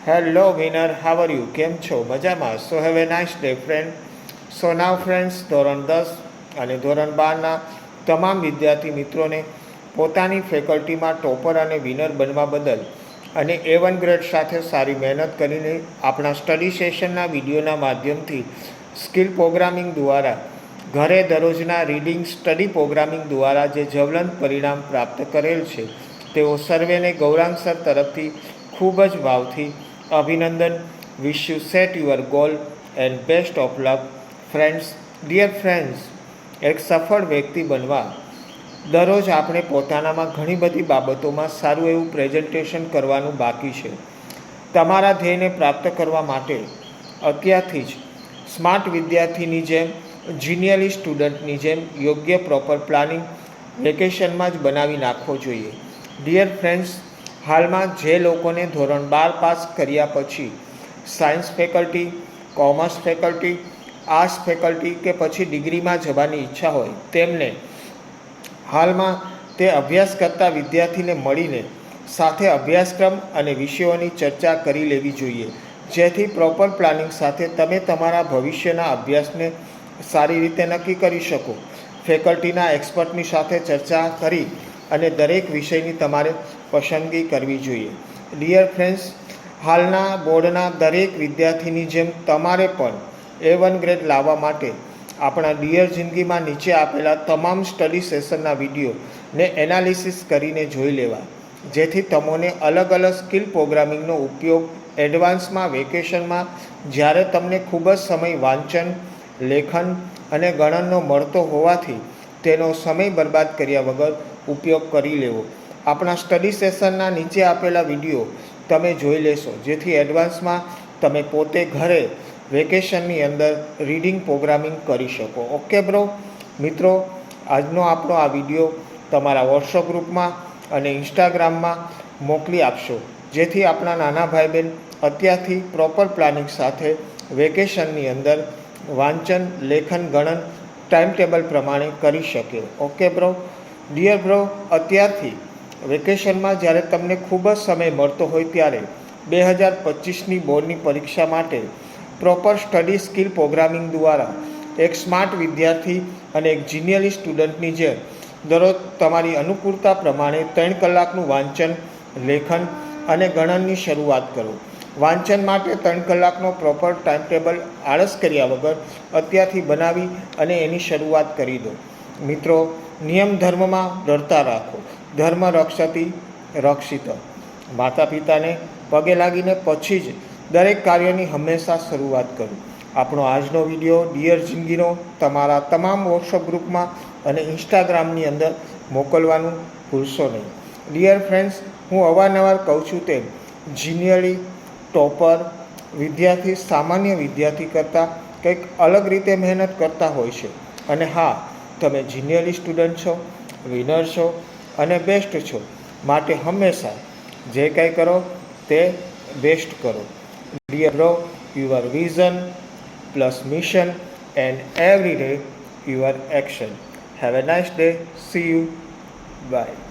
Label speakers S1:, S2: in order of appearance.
S1: Hello winner, how are you? કેમ છો? મજામાં? સો have a nice day friend. So now friends, ધોરણ 10 અને ધોરણ 12ના તમામ વિદ્યાર્થી મિત્રોને પોતાની ફેકલ્ટીમાં ટોપર અને વિનર બનવા બદલ અને A1 ગ્રેડ સાથે સારી મહેનત કરીને આપણા સ્ટડી સેશનના વિડીયોના માધ્યમથી સ્કિલ પ્રોગ્રામિંગ દ્વારા ઘરે દરરોજના રીડિંગ સ્ટડી પ્રોગ્રામિંગ દ્વારા જે જ્વલંત પરિણામ પ્રાપ્ત કરેલ છે તેઓ સર્વેને ગૌરાંગ સર તરફથી ખૂબ જ ભાવથી અભિનંદન. Wish you set your goal and best of luck friends. Dear friends, એક સફળ વ્યક્તિ બનવા દરરોજ આપણે પોતાનામાં ઘણી બધી બાબતોમાં સારું એવું પ્રેઝન્ટેશન કરવાનું બાકી છે. તમારા ધ્યેયને પ્રાપ્ત કરવા માટે અત્યારથી જ સ્માર્ટ વિદ્યાર્થીની જેમ, જીનિયલી સ્ટુડન્ટની જેમ યોગ્ય પ્રોપર પ્લાનિંગ વેકેશનમાં જ બનાવી નાખવો જોઈએ. ડિયર ફ્રેન્ડ્સ, હાલમાં જે લોકોને ધોરણ 12 પાસ કર્યા પછી science faculty, commerce faculty, arts faculty કે પછી ડિગ્રીમાં જવાની ઈચ્છા હોય તેમને હાલમાં તે અભ્યાસ કરતા વિદ્યાર્થીને મળીને સાથે અભ્યાસક્રમ અને વિષયોની ચર્ચા કરી લેવી જોઈએ, જેથી પ્રોપર પ્લાનિંગ સાથે તમે તમારા ભવિષ્યના અભ્યાસને સારી રીતે નક્કી કરી શકો. ફેકલ્ટીના એક્સપર્ટની સાથે ચર્ચા કરી અને દરેક વિષયની તમારે પસંદગી કરવી જોઈએ. ડિયર ફ્રેન્ડ્સ, હાલના બોર્ડના દરેક વિદ્યાર્થીની જેમ તમારે પણ A1 ગ્રેડ લાવવા માટે આપણા ડિયર જિંદગીમાં નીચે આપેલા તમામ સ્ટડી સેશનના વિડીયોને એનાલિસિસ કરીને જોઈ લેવા, જેથી તમને અલગ અલગ સ્કિલ પ્રોગ્રામિંગનો ઉપયોગ એડવાન્સમાં વેકેશનમાં જ્યારે તમને ખૂબ જ સમય વાંચન, લેખન અને ગણનનો મળતો હોવાથી તેનો સમય બરબાદ કર્યા વગર ઉપયોગ કરી લેવો. આપણા સ્ટડી સેશનના નીચે આપેલા વિડીયો તમે જોઈ લેશો, જેથી એડવાન્સમાં તમે પોતે ઘરે વેકેશનની અંદર રીડિંગ પ્રોગ્રામિંગ કરી શકો. Okay bro. મિત્રો, આજનો આપણો આ વિડીયો તમારા વોટ્સઅપ ગ્રુપમાં અને ઇન્સ્ટાગ્રામમાં મોકલી આપશો, જેથી આપણા નાના ભાઈ બહેન અત્યારથી પ્રોપર પ્લાનિંગ સાથે વેકેશનની અંદર વાંચન, લેખન, ગણન ટાઈમ ટેબલ પ્રમાણે કરી શકે. Okay bro. ડિયર બ્રો, અત્યારથી વેકેશનમાં જ્યારે તમને ખૂબ જ સમય મળતો હોય ત્યારે 2025ની બોર્ડની પરીક્ષા માટે પ્રોપર સ્ટડી સ્કિલ પ્રોગ્રામિંગ દ્વારા એક સ્માર્ટ વિદ્યાર્થી અને એક જીનિયલી સ્ટુડન્ટની જેમ દરરોજ તમારી અનુકૂળતા પ્રમાણે 3 કલાકનું વાંચન, લેખન અને ગણનની શરૂઆત કરો. વાંચન માટે 3 કલાકનો પ્રોપર ટાઈમ ટેબલ આળસ કર્યા વગર અત્યારથી બનાવી અને એની શરૂઆત કરી દો. મિત્રો, નિયમ ધર્મમાં ડરતા રાખો. ધર્મ રક્ષતી રક્ષિત. માતા પિતાને પગે લાગીને પછી જ દરેક કાર્યની હંમેશા શરૂઆત કરો. આપણો આજનો વિડીયો ડિયર જિંદગીનો તમારા તમામ વોટ્સઅપ ગ્રુપમાં અને ઇન્સ્ટાગ્રામની અંદર મોકલવાનું ભૂલશો નહીં. ડિયર ફ્રેન્ડ્સ, હું અવારનવાર કહું છું તેમ જીનિયરી ટોપર વિદ્યાર્થી સામાન્ય વિદ્યાર્થી કરતાં કંઈક અલગ રીતે મહેનત કરતા હોય છે. અને હા, તમે જીનિયરી સ્ટુડન્ટ છો, વિનર છો અને બેસ્ટ છો, માટે હંમેશા જે કંઈ કરો તે બેસ્ટ કરો. Dear bro, your vision plus mission and every day your action. Have a nice day. See you. Bye.